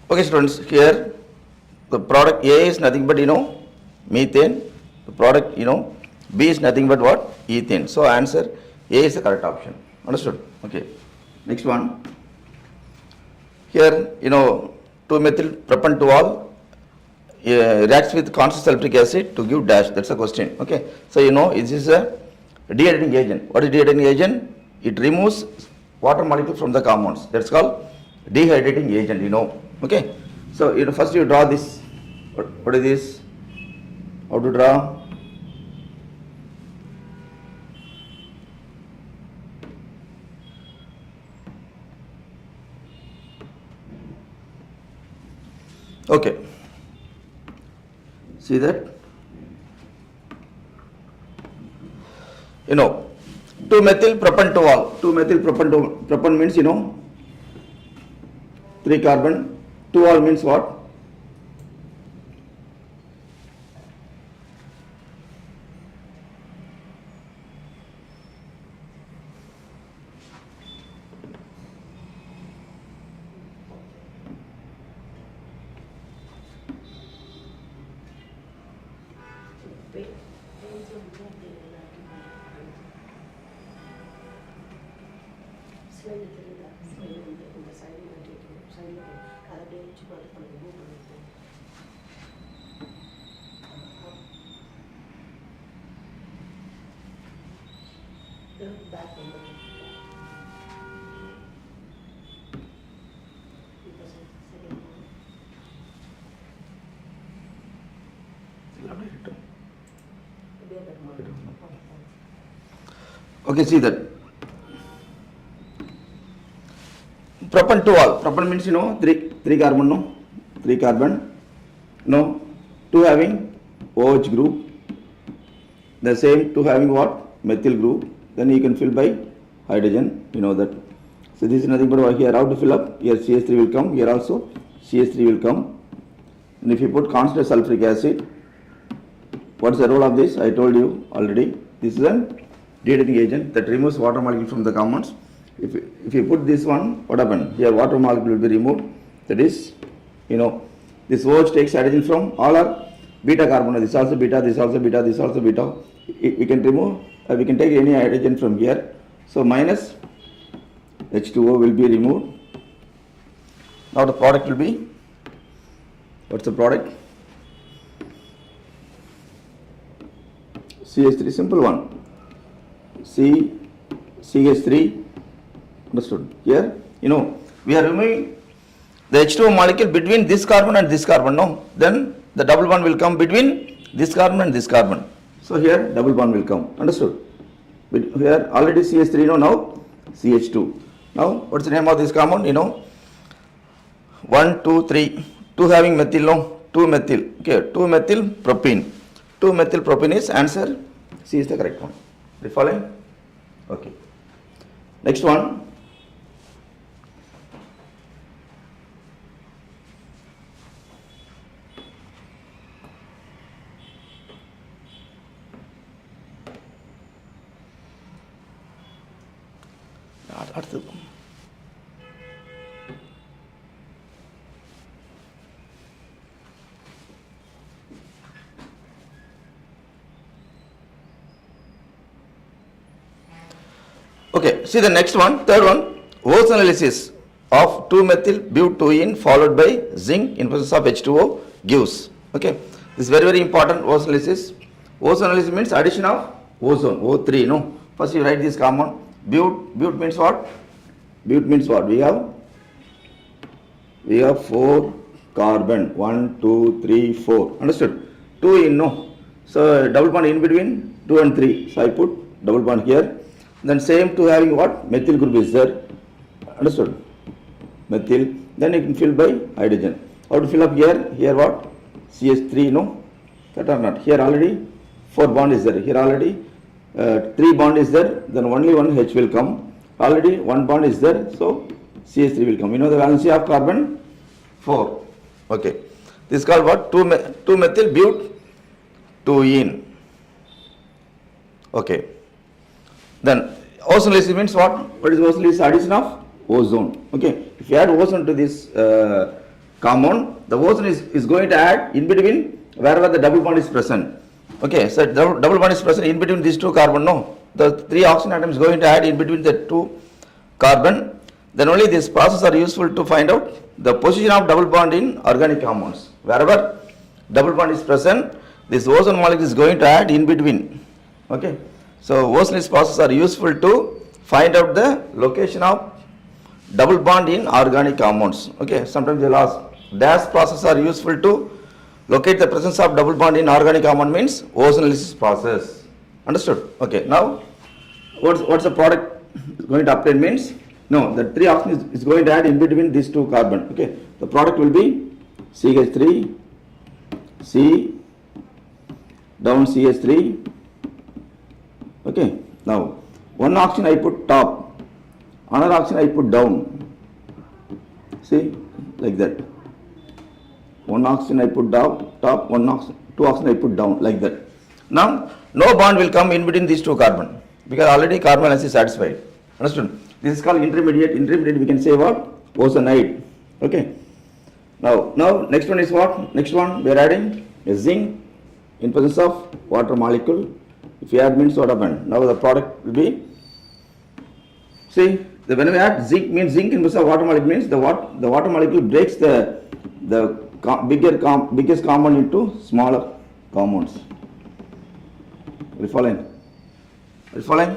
Okay, students, here the product A is nothing but methane. The product B is nothing but what? Ethane. So answer A is the correct option. Understood? Okay. Next one. Here 2-methyl propan 2-ol reacts with constant sulfuric acid to give dash. That's the question. Okay. So this is a dehydrating agent. What is dehydrating agent? It removes water molecule from the compounds. That's called dehydrating agent. Okay. So first you draw this. What is this? How to draw? Okay. See that? 2-methyl propan 2-ol. 2-methyl propan means 3 carbon. 2-ol means what? Okay, see that. Propan 2-ol. Propan means 3 carbon, no? 3 carbon. No. 2 having OH group. The same 2 having what? Methyl group. Then you can fill by hydrogen. You know that. So this is nothing but here how to fill up. Here CH3 will come. Here also CH3 will come. And if you put constant sulfuric acid, what's the role of this? I told you already. This is a dehydrating agent that removes water molecule from the compounds. If you put this one, what happens? Here water molecule will be removed. That is, this OH takes hydrogen from all our beta carbon. This also beta, this also beta, this also beta. We can remove, we can take any hydrogen from here. So minus H2O will be removed. Now the product will be, what's the product? CH3, simple one. CH3, understood. Here, we are removing the H2O molecule between this carbon and this carbon, no? Then the double bond will come between this carbon and this carbon. So here double bond will come, understood? But here already CH3, now CH2. Now what's the name of this compound? 1, 2, 3. 2 having methyl, no? 2 methyl. Okay, 2 methyl propene. 2 methyl propene is answer. C is the correct one. Are you following? Okay. Next one. Okay, see the next one, third one, Voss analysis of 2-methyl butene followed by zinc in presence of H2O gives. Okay, this is very, very important, Voss analysis. Voss analysis means addition of ozone, O3, no? First you write this compound. But means what? But means what? We have 4 carbon, 1, 2, 3, 4, understood? 2 in, no? So double bond in between 2 and 3. So I put double bond here. Then same 2 having what? Methyl group is there. Understood? Methyl. Then you can fill by hydrogen. How to fill up here? Here what? CH3, no? That or not? Here already 4 bond is there. Here already 3 bond is there. Then only one H will come. Already 1 bond is there. So CH3 will come. The valency of carbon? 4. Okay. This is called what? 2-methyl butene. Okay. Then ozone analysis means what? What is ozone analysis? Addition of ozone. Okay. If you add ozone to this compound, the ozone is going to add in between wherever the double bond is present. Okay, so double bond is present in between these two carbon, no. The 3 oxygen atoms going to add in between the 2 carbon. Then only this process are useful to find out the position of double bond in organic compounds. Wherever double bond is present, this ozone molecule is going to add in between. Okay, so ozonase process are useful to find out the location of double bond in organic compounds. Okay, sometimes they'll ask, dash process are useful to locate the presence of double bond in organic compound means ozonolysis process. Understood? Okay, now what's the product going to obtain means, no, the 3 oxygen is going to add in between these 2 carbon. Okay, the product will be CH3, C, down CH3. Okay, now 1 oxygen I put top, another oxygen I put down. See, like that. 1 oxygen I put down, top, 2 oxygen I put down, like that. Now, no bond will come in between these 2 carbon because already carbon balance is satisfied. Understood? This is called intermediate. Intermediate we can say what? Ozonide. Okay. Now next one is what? Next one we are adding a zinc in presence of water molecule. If you add means what happened? Now the product will be, see, when we add zinc means zinc in presence of water molecule means the water molecule breaks the biggest compound into smaller compounds. Are you following? Are you following?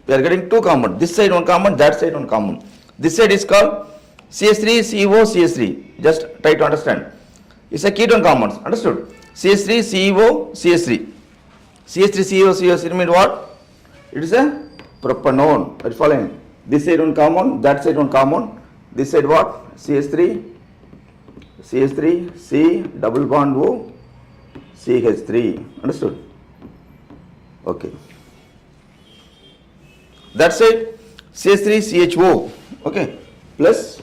We are getting 2 compound. This side 1 compound, that side 1 compound. This side is called CH3, CO, CH3. Just try to understand. It's a ketone compounds. Understood? CH3, CO, CH3. CH3, CO, CH3 means what? It is a propanone. Are you following? This side 1 compound, that side 1 compound. This side what? CH3, CH3, C, double bond O, CH3. Understood? Okay. That side CH3, CHO. Okay. Plus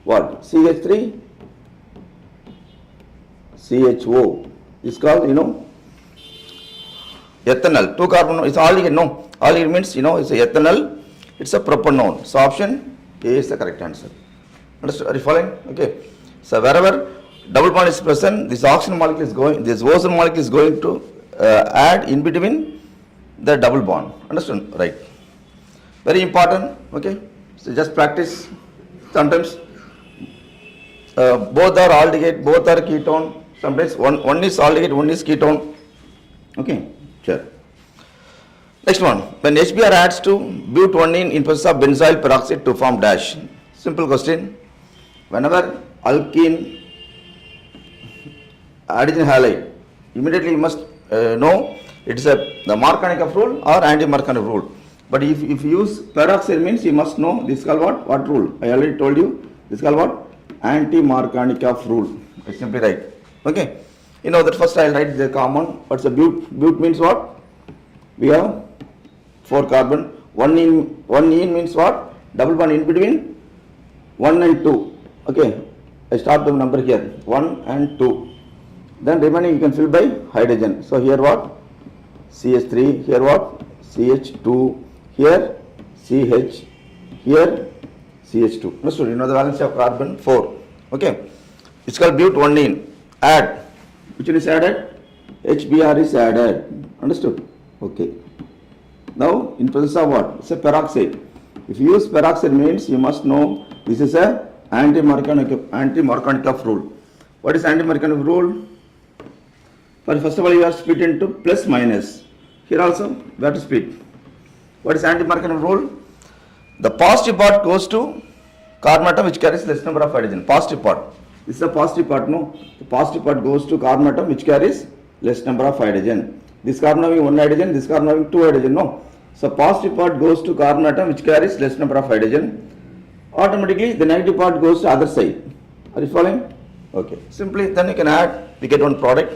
what? CH3, CHO. It's called, ethanol. 2 carbon. It's aldehyde. No. Aldehyde means, it's a ethanol. It's a propanone. So option A is the correct answer. Understood? Are you following? Okay. So wherever double bond is present, this oxygen molecule is going, this ozone molecule is going to add in between the double bond. Understood? Right. Very important. Okay. So just practice. Sometimes both are aldehyde, both are ketone. Sometimes one is aldehyde, one is ketone. Okay. Sure. Next one. When HBr adds to but1 in presence of benzoyl peroxide to form dash. Simple question. Whenever alkene hydrogen halide, immediately you must know it is the Markovnikov rule or anti-Markovnikov rule. But if you use peroxide means you must know this is called what? What rule? I already told you. This is called what? Anti-Markovnikov rule. I simply write. Okay. You know that first I will write the common. What's the but? But means what? We have 4 carbon. One in means what? Double bond in between 1 and 2. Okay. I start the number here. 1 and 2. Then remaining you can fill by hydrogen. So here what? CH3. Here what? CH2. Here CH. Here CH2. Understood? You know the valence of carbon 4. Okay. It's called but1. Add. Which one is added? HBr is added. Understood? Okay. Now in presence of what? It's a peroxide. If you use peroxide means you must know this is a anti-Markovnikov rule. What is anti-Markovnikov rule? First of all you have to split into plus minus. Here also we have to split. What is anti-Markovnikov rule? The positive part goes to carbon atom which carries less number of hydrogen. Positive part. This is the positive part, no? The positive part goes to carbon atom which carries less number of hydrogen. This carbon having 1 hydrogen, this carbon having 2 hydrogen, no? So positive part goes to carbon atom which carries less number of hydrogen. Automatically the negative part goes to other side. Are you following? Okay. Simply then you can add, we get one product.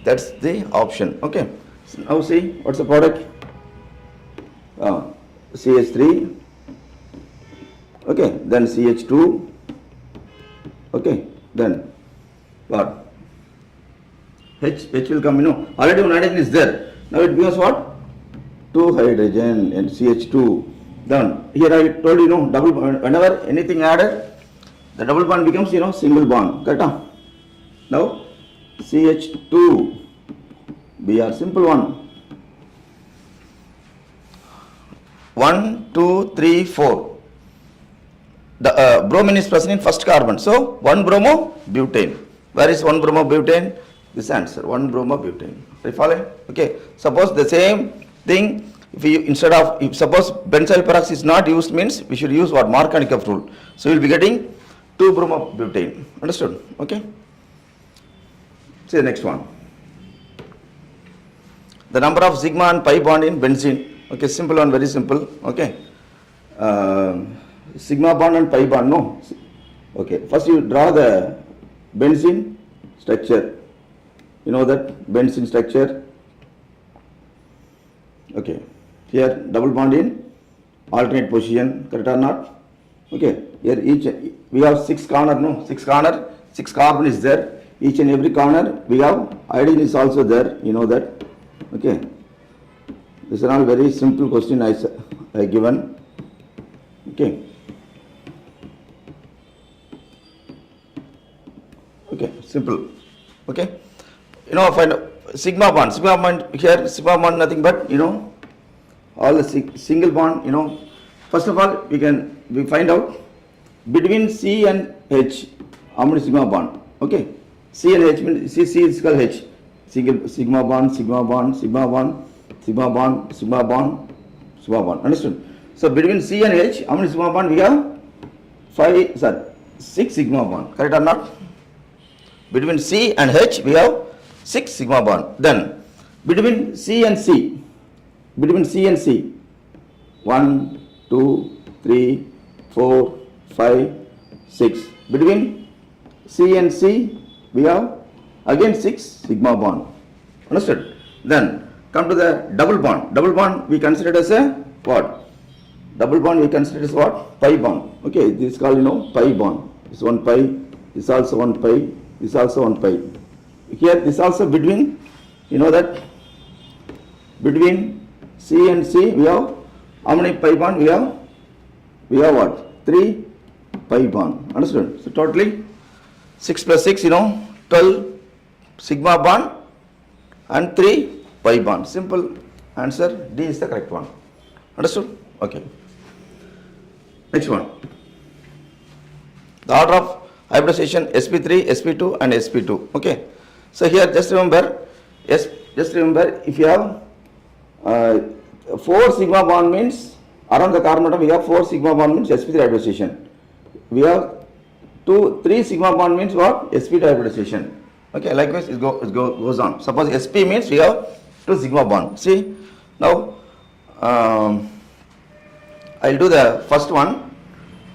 That's the option. Okay. So now see what's the product? CH3. Okay. Then CH2. Okay. Then what? H will come, already one hydrogen is there. Now it becomes what? 2 hydrogen and CH2. Then here I told double, whenever anything added, The double bond becomes, single bond. Correct? Huh? Now, CH2, Br, simple one. 1, 2, 3, 4. The bromine is present in first carbon. So, 1 bromobutane. Where is 1 bromobutane? This answer, 1 bromobutane. Are you following? Okay. Suppose the same thing, if suppose benzoyl peroxide is not used, means we should use what? Markovnikov rule. So, we will be getting 2 bromobutane. Understood? Okay. See the next one. The number of sigma and pi bond in benzene. Okay, simple one, very simple. Okay. Sigma bond and pi bond, no. Okay, first you draw the benzene structure. You know that benzene structure. Okay, here double bond in alternate position, correct or not? Okay, here we have 6 corner, no, 6 corner, 6 carbon is there. Each and every corner we have hydrogen is also there, you know that. Okay, this is all very simple question I given. Okay. Okay, simple. Okay, find sigma bond here, sigma bond nothing but all the single bond. First of all, we find out between C and H how many sigma bond. Okay, C and H means C is called H. Sigma bond, sigma bond, sigma bond, sigma bond, sigma bond, sigma bond. Understood? So between C and H, how many sigma bond we have? 6 sigma bond. Correct or not? Between C and H, we have 6 sigma bond. Then between C and C, 1, 2, 3, 4, 5, 6. Between C and C, we have again 6 sigma bond. Understood? Then come to the double bond. Double bond we consider as a what? Double bond we consider as what? Pi bond. Okay, this is called pi bond. This one pi, this also one pi, this also one pi. Here this also between, that between C and C we have how many pi bond we have? We have what? 3 pi bond. Understood? So totally 6 plus 6, 12 sigma bond and 3 pi bond. Simple answer, D is the correct one. Understood? Okay. Next one. The order of hybridization sp3, sp2 and sp2. Okay. So here just remember if you have 4 sigma bond means around the carbon atom we have 4 sigma bond means sp3 hybridization. We have 3 sigma bond means what? sp2 hybridization. Okay, likewise it goes on. Suppose sp means we have 2 sigma bond. See, now I'll do the first one.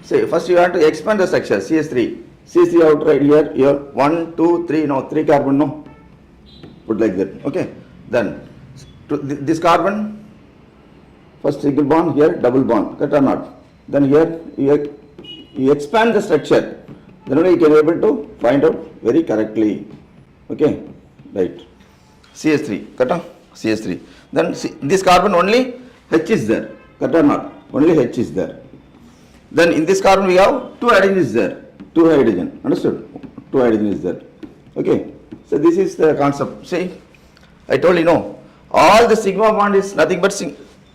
See, first you have to expand the structure CH3. CH3 out right here. Here 1, 2, 3. No, 3 carbon. No, put like that. Okay. Then to this carbon, first single bond here, double bond. Correct or not? Then here you expand the structure. Then only you can be able to find out very correctly. Okay, right. CH3, correct? CH3. Then this carbon only H is there. Correct or not? Only H is there. Then in this carbon we have 2 hydrogen is there. 2 hydrogen. Understood? 2 hydrogen is there. Okay. So this is the concept. See, I told all the sigma bond is nothing but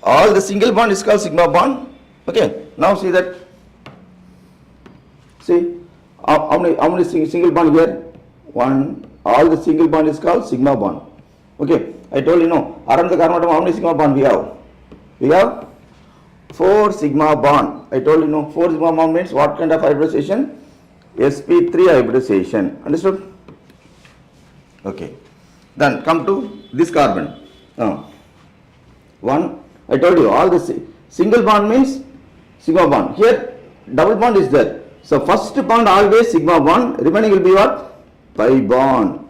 all the single bond is called sigma bond. Okay. Now see that. See how many single bond here? 1. All the single bond is called sigma bond. Okay. I told around the carbon atom how many sigma bond we have? We have 4 sigma bond. I told 4 sigma bond means what kind of hybridization? sp3 hybridization. Understood? Okay. Then come to this carbon. 1. I told you all the single bond means sigma bond. Here double bond is there. So first bond always sigma bond. Remaining will be what? Pi bond.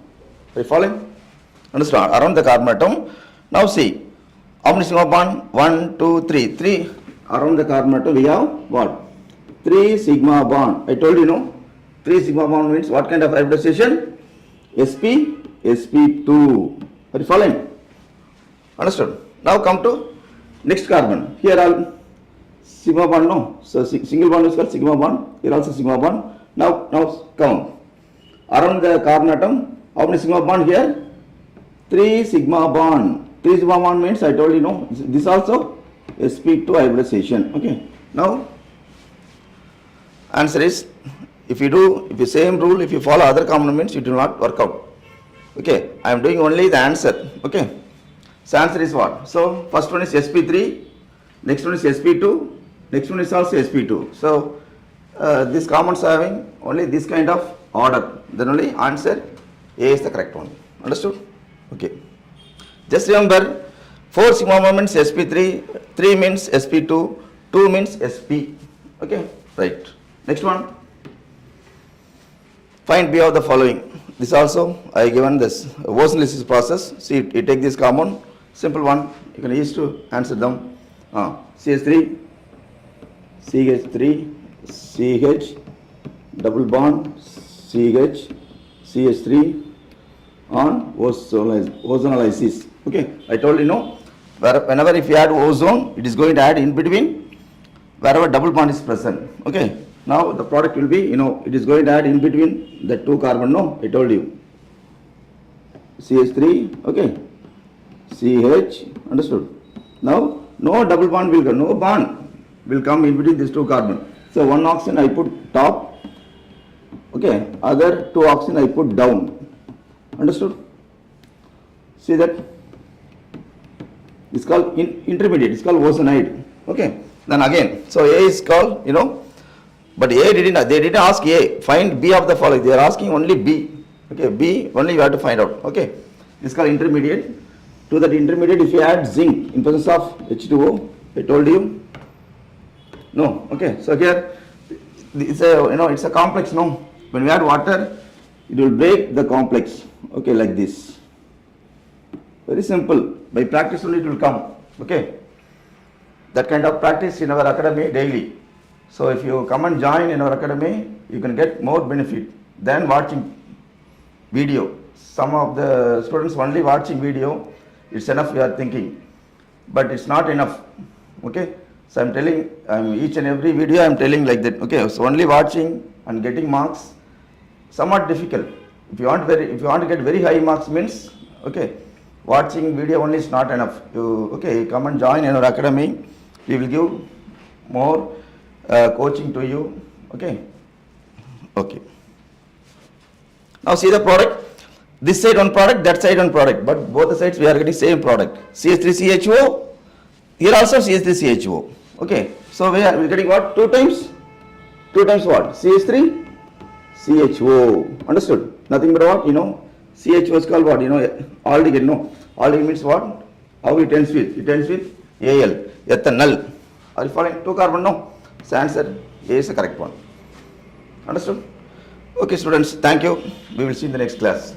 Are you following? Understand? Around the carbon atom. Now see. How many sigma bond? 1, 2, 3. 3. Around the carbon atom we have what? 3 sigma bond. I told 3 sigma bond means what kind of hybridization? sp2. Are you following? Understood? Now come to next carbon. Here all sigma bond, no. So single bond is called sigma bond. Here also sigma bond. Now count. Around the carbon atom, how many sigma bond here? 3 sigma bond. 3 sigma bond means I told you, no, this also sp2 hybridization. Okay. Now answer is, if you same rule, if you follow other components, it will not work out. Okay, I am doing only the answer. Okay, so answer is what? So first one is sp3, next one is sp2, next one is also sp2. So these compounds are having only this kind of order, then only answer A is the correct one. Understood? Okay, just remember 4 sigma moments sp3, 3 means sp2, 2 means sp. Okay, right. Next one, find B of the following. This also I given this Voss-Lys process. See, you take this compound, simple one, you can use to answer them. CH3, CH3, CH, double bond, CH, CH3 on ozonolysis. Okay, I told you, no, whenever if you add ozone, it is going to add in between wherever double bond is present. Okay, now the product will be, it is going to add in between the 2 carbon, no, I told you. CH3, okay, CH, understood. Now, no double bond will come, no bond will come in between these 2 carbon. So, one oxygen I put top, okay, other 2 oxygen I put down. Understood? See that? It's called intermediate, it's called ozonide. Okay, then again, so A is called, but A they didn't ask A, find B of the following, they are asking only B. Okay, B only you have to find out. Okay, this is called intermediate. To that intermediate, if you add zinc in presence of H2O, I told you, no. Okay, so here it's a it's a complex. No, when we add water, it will break the complex. Okay, like this. Very simple. By practice only it will come. Okay, that kind of practice in our academy daily. So if you come and join in our academy, you can get more benefit than watching video. Some of the students only watching video, it's enough you are thinking, but it's not enough. Okay, so I'm telling, each and every video I'm telling like that. Okay, so only watching and getting marks somewhat difficult. If you want to get very high marks means, okay, watching video only is not enough. You come and join in our academy. We will give more coaching to you. Okay. Now see the product. This side one product, that side one product, but both the sides we are getting same product. CH3CHO. Here also CH3CHO. Okay. So we are getting what? 2 times. 2 times what? CH3 CHO. Understood? Nothing but what? CHO is called what? Aldehyde. No. Aldehyde means what? How it ends with? It ends with Al. Ethanol. Are you following? 2 carbon? No. So answer A is the correct one. Understood? Okay, students. Thank you. We will see in the next class.